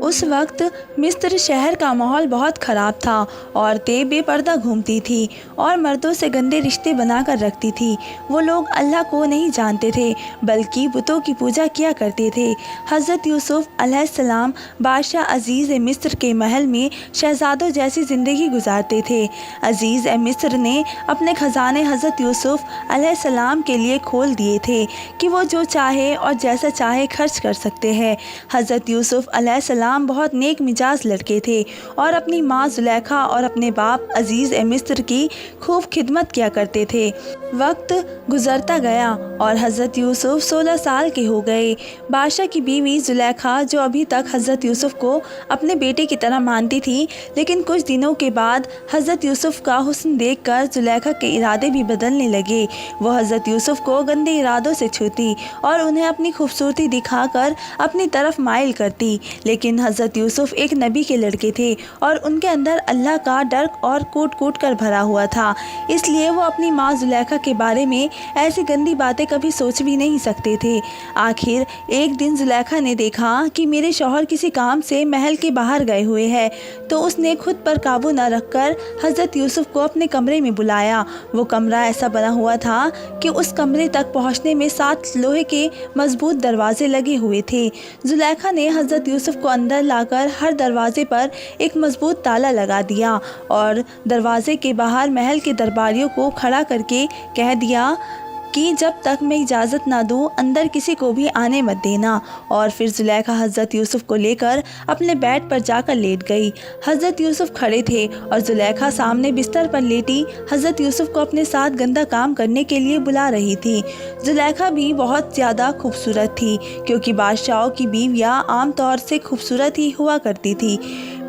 اس وقت مصر شہر کا ماحول بہت خراب تھا۔ عورتیں بے پردہ گھومتی تھیں اور مردوں سے گندے رشتے بنا کر رکھتی تھیں۔ وہ لوگ اللہ کو نہیں جانتے تھے بلکہ بتوں کی پوجا کیا کرتے تھے۔ حضرت یوسف علیہ السلام بادشاہ عزیز مصر کے محل میں شہزادوں جیسی زندگی گزارتے تھے۔ عزیز مصر نے اپنے خزانے حضرت یوسف علیہ السلام کے لیے کھول دیے تھے کہ وہ جو چاہے اور جیسا چاہے خرچ کر سکتے ہیں۔ حضرت یوسف علیہ السلام بہت نیک مزاج لڑکے تھے اور اپنی ماں زلیخا اور اپنے باپ عزیز مصر کی خوب خدمت کیا کرتے تھے۔ وقت گزرتا گیا اور حضرت یوسف 16 سال کے ہو گئے۔ بادشاہ کی بیوی زلیخا جو ابھی تک حضرت یوسف کو اپنے بیٹے کی طرح مانتی تھی، لیکن کچھ دنوں کے بعد حضرت یوسف کا حسن دیکھ کر زلیخا کے ارادے بھی بدلنے لگے۔ وہ حضرت یوسف کو گندے ارادوں سے چھوتی اور انہیں اپنی خوبصورتی دکھا کر اپنی طرف مائل کرتی، لیکن حضرت یوسف ایک نبی کے لڑکے تھے اور ان کے اندر اللہ کا ڈر اور کوٹ کوٹ کر بھرا ہوا تھا، اس لیے وہ اپنی ماں زلیخا کے بارے میں ایسی گندی باتیں کبھی سوچ بھی نہیں سکتے تھے۔ آخر ایک دن زلیخا نے دیکھا کہ میرے شوہر کسی کام سے محل کے باہر گئے ہوئے ہیں، تو اس نے خود پر قابو نہ رکھ کر حضرت یوسف کو اپنے کمرے میں بلایا۔ وہ کمرہ ایسا بنا ہوا تھا کہ اس کمرے تک پہنچنے میں 7 لوہے کے مضبوط دروازے لگے ہوئے تھے۔ زلیخا نے حضرت یوسف کو اندر لا کر ہر دروازے پر ایک مضبوط تالا لگا دیا اور دروازے کے باہر محل کے درباریوں کو کھڑا کر کے کہہ دیا کہ جب تک میں اجازت نہ دوں اندر کسی کو بھی آنے مت دینا، اور پھر زلیخا حضرت یوسف کو لے کر اپنے بیڈ پر جا کر لیٹ گئی۔ حضرت یوسف کھڑے تھے اور زلیخا سامنے بستر پر لیٹی حضرت یوسف کو اپنے ساتھ گندا کام کرنے کے لیے بلا رہی تھی۔ زلیخا بھی بہت زیادہ خوبصورت تھی، کیونکہ بادشاہوں کی بیویاں عام طور سے خوبصورت ہی ہوا کرتی تھی۔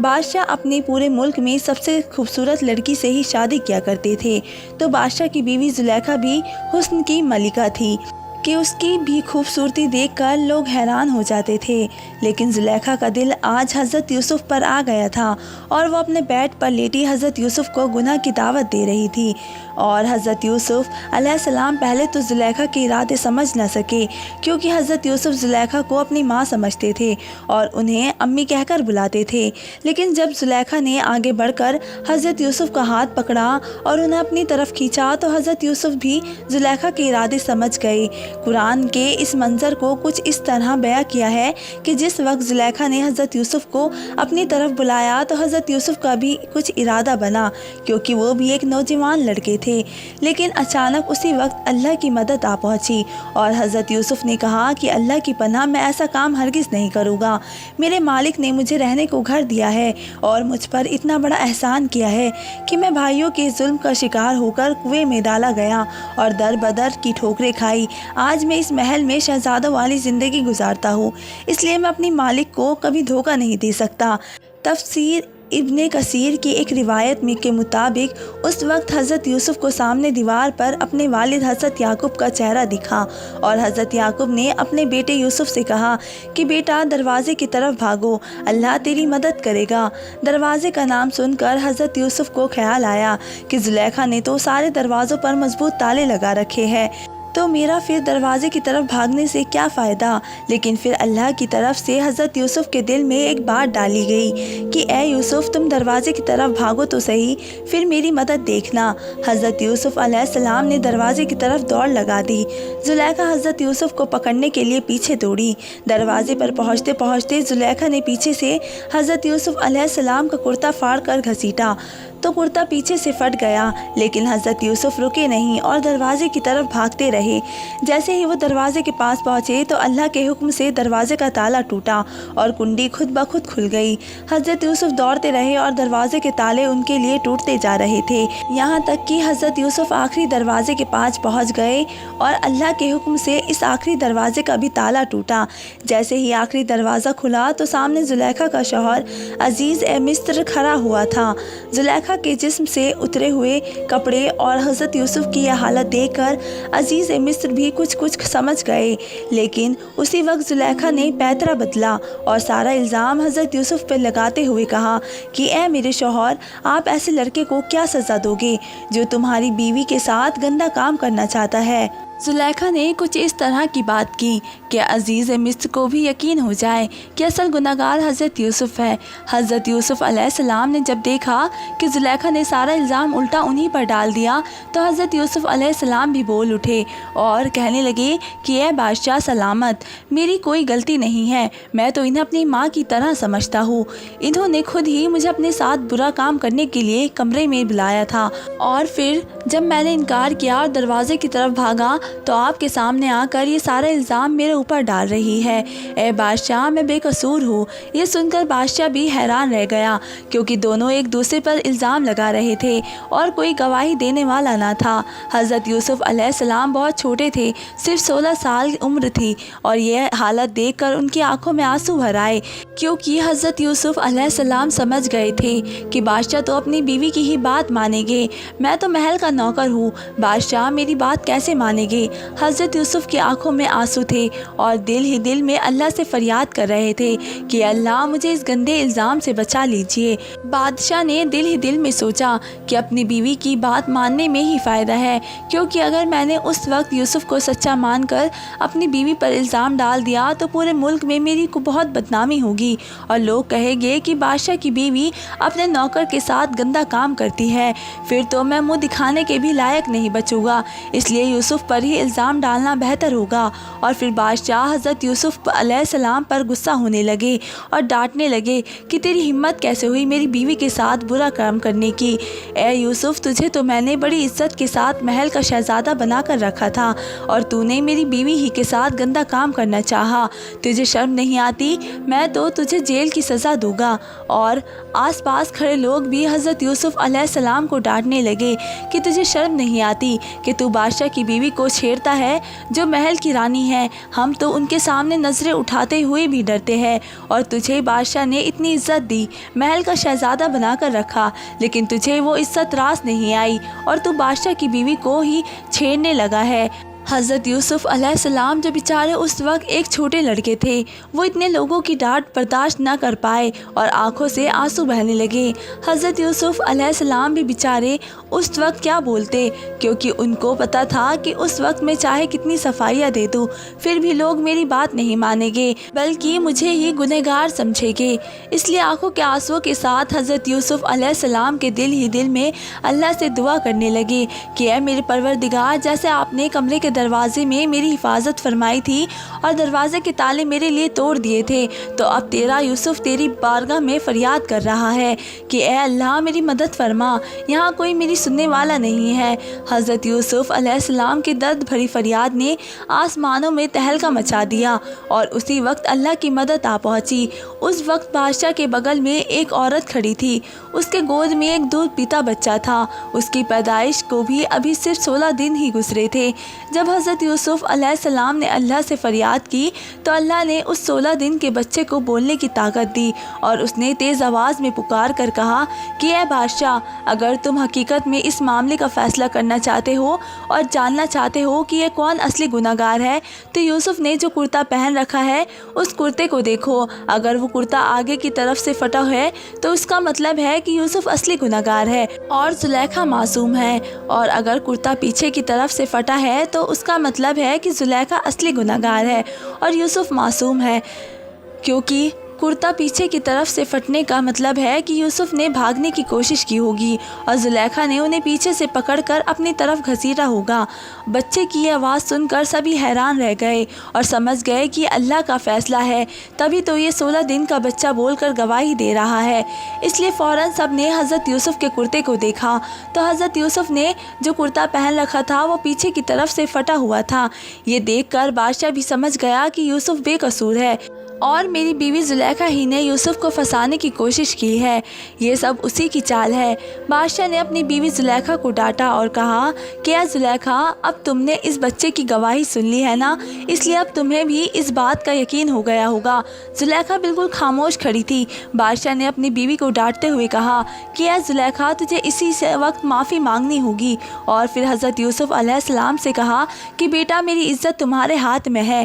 بادشاہ اپنے پورے ملک میں سب سے خوبصورت لڑکی سے ہی شادی کیا کرتے تھے، تو بادشاہ کی بیوی زلیخا بھی حسن کی ملکہ تھی کہ اس کی بھی خوبصورتی دیکھ کر لوگ حیران ہو جاتے تھے۔ لیکن زلیخا کا دل آج حضرت یوسف پر آ گیا تھا اور وہ اپنے بیڈ پر لیٹی حضرت یوسف کو گناہ کی دعوت دے رہی تھی، اور حضرت یوسف علیہ السلام پہلے تو زلیخا کے ارادے سمجھ نہ سکے، کیونکہ حضرت یوسف زلیخا کو اپنی ماں سمجھتے تھے اور انہیں امی کہہ کر بلاتے تھے۔ لیکن جب زلیخا نے آگے بڑھ کر حضرت یوسف کا ہاتھ پکڑا اور انہیں اپنی طرف کھینچا تو حضرت یوسف بھی زلیخا کے ارادے سمجھ گئے۔ قرآن کے اس منظر کو کچھ اس طرح بیان کیا ہے کہ جس وقت زلیخا نے حضرت یوسف کو اپنی طرف بلایا تو حضرت یوسف کا بھی کچھ ارادہ بنا، کیونکہ وہ بھی ایک نوجوان لڑکے تھے۔ لیکن اچانک اسی وقت اللہ کی مدد آ پہنچی اور حضرت یوسف نے کہا کہ اللہ کی پناہ میں ایسا کام ہرگز نہیں کروں گا۔ میرے مالک نے مجھے رہنے کو گھر دیا ہے اور مجھ پر اتنا بڑا احسان کیا ہے کہ میں بھائیوں کے ظلم کا شکار ہو کر کنویں میں ڈالا گیا اور در بدر کی ٹھوکریں کھائی۔ آج میں اس محل میں شہزادوں والی زندگی گزارتا ہوں، اس لیے میں اپنی مالک کو کبھی دھوکہ نہیں دے سکتا۔ تفسیر ابن کثیر کی ایک روایت میں کے مطابق اس وقت حضرت یوسف کو سامنے دیوار پر اپنے والد حضرت یعقوب کا چہرہ دکھا، اور حضرت یعقوب نے اپنے بیٹے یوسف سے کہا کہ بیٹا دروازے کی طرف بھاگو، اللہ تیری مدد کرے گا۔ دروازے کا نام سن کر حضرت یوسف کو خیال آیا کہ زلیخا نے تو سارے دروازوں پر مضبوط تالے لگا رکھے ہیں، تو میرا پھر دروازے کی طرف بھاگنے سے کیا فائدہ؟ لیکن پھر اللہ کی طرف سے حضرت یوسف کے دل میں ایک بات ڈالی گئی کہ اے یوسف تم دروازے کی طرف بھاگو تو صحیح، پھر میری مدد دیکھنا۔ حضرت یوسف علیہ السلام نے دروازے کی طرف دوڑ لگا دی۔ زلیخا حضرت یوسف کو پکڑنے کے لیے پیچھے دوڑی۔ دروازے پر پہنچتے پہنچتے زلیخا نے پیچھے سے حضرت یوسف علیہ السلام کا کرتا پھاڑ کر گھسیٹا تو کرتا پیچھے سے پھٹ گیا، لیکن حضرت یوسف رکے نہیں اور دروازے کی طرف بھاگتے رہے۔ جیسے ہی وہ دروازے کے پاس پہنچے تو اللہ کے حکم سے دروازے کا تالا ٹوٹا اور کنڈی خود بخود کھل گئی۔ حضرت یوسف دوڑتے رہے اور دروازے کے تالے ان کے لیے ٹوٹتے جا رہے تھے، یہاں تک کہ حضرت یوسف آخری دروازے کے پاس پہنچ گئے اور اللہ کے حکم سے اس آخری دروازے کا بھی تالا ٹوٹا۔ جیسے ہی آخری دروازہ کھلا تو سامنے زلیخا کا شوہر عزیز مصر کھڑا ہوا تھا۔ زلیخا کے جسم سے اترے ہوئے کپڑے اور حضرت یوسف کی یہ حالت دیکھ کر عزیز مصر بھی کچھ سمجھ گئے، لیکن اسی وقت زلیخا نے پیترا بدلا اور سارا الزام حضرت یوسف پر لگاتے ہوئے کہا کہ اے میرے شوہر، آپ ایسے لڑکے کو کیا سزا دو گے جو تمہاری بیوی کے ساتھ گندا کام کرنا چاہتا ہے؟ زلیخا نے کچھ اس طرح کی بات کی کہ عزیز مصر کو بھی یقین ہو جائے کہ اصل گناہگار حضرت یوسف ہے۔ حضرت یوسف علیہ السلام نے جب دیکھا کہ زلیخا نے سارا الزام الٹا انہی پر ڈال دیا تو حضرت یوسف علیہ السلام بھی بول اٹھے اور کہنے لگے کہ اے بادشاہ سلامت، میری کوئی غلطی نہیں ہے، میں تو انہیں اپنی ماں کی طرح سمجھتا ہوں۔ انہوں نے خود ہی مجھے اپنے ساتھ برا کام کرنے کے لیے کمرے میں بلایا تھا، اور پھر جب میں نے انکار کیا اور دروازے کی طرف بھاگا تو آپ کے سامنے آ کر یہ سارا الزام میرے اوپر ڈال رہی ہے۔ اے بادشاہ، میں بے قصور ہوں۔ یہ سن کر بادشاہ بھی حیران رہ گیا، کیونکہ دونوں ایک دوسرے پر الزام لگا رہے تھے اور کوئی گواہی دینے والا نہ تھا۔ حضرت یوسف علیہ السلام بہت چھوٹے تھے، صرف 16 سال عمر تھی، اور یہ حالت دیکھ کر ان کی آنکھوں میں آنسو بھر آئے، کیونکہ حضرت یوسف علیہ السلام سمجھ گئے تھے کہ بادشاہ تو اپنی بیوی کی ہی بات مانیں گے، میں تو محل کا نوکر ہوں، بادشاہ میری بات کیسے مانیں گے۔ حضرت یوسف کی آنکھوں میں آنسو تھے اور دل ہی دل میں اللہ سے فریاد کر رہے تھے کہ اللہ مجھے اس گندے الزام سے بچا لیجئے۔ بادشاہ نے دل ہی دل میں سوچا کہ اپنی بیوی کی بات ماننے میں ہی فائدہ ہے، کیونکہ اگر میں نے اس وقت یوسف کو سچا مان کر اپنی بیوی پر الزام ڈال دیا تو پورے ملک میں میری کو بہت بدنامی ہوگی، اور لوگ کہیں گے کہ بادشاہ کی بیوی اپنے نوکر کے ساتھ گندا کام کرتی ہے، پھر تو میں منہ دکھانے کے بھی لائق نہیں بچوں گا، اس لیے یوسف پر ہی الزام ڈالنا بہتر ہوگا۔ اور پھر بادشاہ حضرت یوسف علیہ السلام پر غصہ ہونے لگے اور ڈانٹنے لگے کہ تیری ہمت کیسے ہوئی میری بیوی کے ساتھ برا کام کرنے کی۔ اے یوسف، تجھے تو میں نے بڑی عزت کے ساتھ محل کا شہزادہ بنا کر رکھا تھا، اور تو نے میری بیوی ہی کے ساتھ گندا کام کرنا چاہا، تجھے شرم نہیں آتی؟ میں تو تجھے جیل کی سزا دوں گا۔ اور آس پاس کھڑے لوگ بھی حضرت یوسف علیہ السلام کو ڈانٹنے لگے کہ تجھے شرم نہیں آتی کہ تو بادشاہ کی بیوی کو چھیڑتا ہے جو محل کی رانی ہے، ہم تو ان کے سامنے نظریں اٹھاتے ہوئے بھی ڈرتے ہیں، اور تجھے بادشاہ نے اتنی عزت دی، محل کا شہزادہ بنا کر رکھا، لیکن تجھے وہ عزت راس نہیں آئی اور تو بادشاہ کی بیوی کو ہی چھیڑنے لگا ہے۔ حضرت یوسف علیہ السلام جو بیچارے اس وقت ایک چھوٹے لڑکے تھے، وہ اتنے لوگوں کی ڈانٹ برداشت نہ کر پائے اور آنکھوں سے آنسو بہنے لگے۔ حضرت یوسف علیہ السلام بھی بیچارے اس وقت کیا بولتے، کیونکہ ان کو پتہ تھا کہ اس وقت میں چاہے کتنی صفائیاں دے دوں پھر بھی لوگ میری بات نہیں مانیں گے، بلکہ مجھے ہی گنہگار سمجھیں گے۔ اس لیے آنکھوں کے آنسو کے ساتھ حضرت یوسف علیہ السلام کے دل ہی دل میں اللہ سے دعا کرنے لگے کہ اے میرے پروردگار، جیسے آپ نے کمرے کے دروازے میں میری حفاظت فرمائی تھی اور دروازے کے تالے میرے لیے توڑ دیے تھے، تو اب تیرا یوسف تیری بارگاہ میں فریاد کر رہا ہے کہ اے اللہ میری مدد فرما، یہاں کوئی میری سننے والا نہیں ہے۔ حضرت یوسف علیہ السلام کی درد بھری فریاد نے آسمانوں میں تہلکہ مچا دیا، اور اسی وقت اللہ کی مدد آ پہنچی۔ اس وقت بادشاہ کے بغل میں ایک عورت کھڑی تھی، اس کے گود میں ایک دودھ پیتا بچہ تھا، اس کی پیدائش کو بھی ابھی صرف 16 دن ہی گزرے تھے۔ جب حضرت یوسف علیہ السلام نے اللہ سے فریاد کی تو اللہ نے اس 16 دن کے بچے کو بولنے کی طاقت دی، اور اس نے تیز آواز میں پکار کر کہا کہ اے بادشاہ، اگر تم حقیقت میں اس معاملے کا فیصلہ کرنا چاہتے ہو اور جاننا چاہتے ہو کہ یہ کون اصلی گناہگار ہے، تو یوسف نے جو کرتا پہن رکھا ہے اس کرتے کو دیکھو، اگر وہ کرتا آگے کی طرف سے پھٹا ہے تو اس کا مطلب ہے کہ یوسف اصلی گناہگار ہے اور زلیخا معصوم ہے، اور اگر کرتا پیچھے کی طرف سے پھٹا ہے تو اس کا مطلب ہے کہ زلیخا اصلی گناہگار ہے اور یوسف معصوم ہے، کیونکہ کرتا پیچھے کی طرف سے پھٹنے کا مطلب ہے کہ یوسف نے بھاگنے کی کوشش کی ہوگی اور زلیخا نے انہیں پیچھے سے پکڑ کر اپنی طرف گھسیٹا ہوگا۔ بچے کی یہ آواز سن کر سبھی حیران رہ گئے اور سمجھ گئے کہ اللہ کا فیصلہ ہے، تبھی تو یہ 16 دن کا بچہ بول کر گواہی دے رہا ہے۔ اس لیے فوراً سب نے حضرت یوسف کے کرتے کو دیکھا تو حضرت یوسف نے جو کرتا پہن رکھا تھا وہ پیچھے کی طرف سے پھٹا ہوا تھا۔ یہ دیکھ کر بادشاہ بھی سمجھ گیا کہ یوسف بے قصور ہے اور میری بیوی زلیخا ہی نے یوسف کو پھنسانے کی کوشش کی ہے، یہ سب اسی کی چال ہے۔ بادشاہ نے اپنی بیوی زلیخا کو ڈانٹا اور کہا کہ اے زلیخا، اب تم نے اس بچے کی گواہی سن لی ہے نا، اس لیے اب تمہیں بھی اس بات کا یقین ہو گیا ہوگا۔ زلیخا بالکل خاموش کھڑی تھی۔ بادشاہ نے اپنی بیوی کو ڈانٹتے ہوئے کہا کہ اے زلیخا، تجھے اسی وقت معافی مانگنی ہوگی، اور پھر حضرت یوسف علیہ السلام سے کہا کہ بیٹا، میری عزت تمہارے ہاتھ میں ہے،